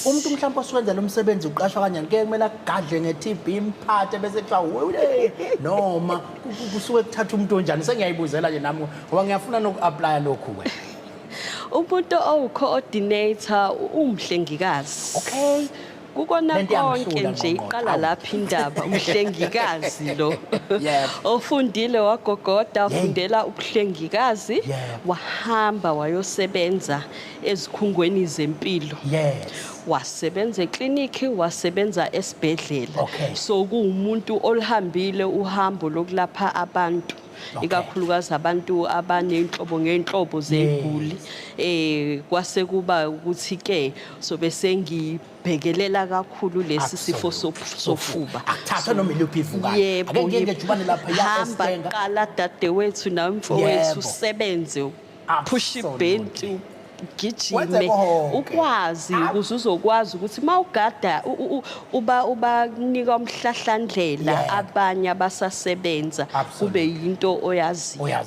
umuntu mhlawumbe osebenza lo msebenzi uqashwa kanjani ke kumele agadle nge-TB imphathe bese kuthiwa wule noma kusuke kuthatha umuntu onjani sengiyayibuzela nje nami ngoba ngiyafuna noku-aplya lokhu wena. Umuntu owu-co-ordinator umhlengikazi. Okay. Kukona konke nje iqala lapha indaba umhlengikazi lo. Ofundile wagogoda afundela ubuhlengikazi wahamba wayosebenza ezikhungweni zempilo. Wasebenza ekliniki wasebenza esibhedlela. So kuumuntu olihambile uhambo lokulapha abantu. Ikakhulukazi abantu abanenhlobo ngenhlobo zeguli kwase kuba ukuthi ke so bese ngibhekelela kakhulu lesi sifo sofuba akuthatha noma iluphi ifuka ake ngejubane lapha yahamba qala dadewethu namfowethu usebenze push ibhenti gijime ukwazi ukuze uzokwazi ukuthi mawugada ubanika umhlahlandlela abanye abasasebenza kube yinto oyaziyo.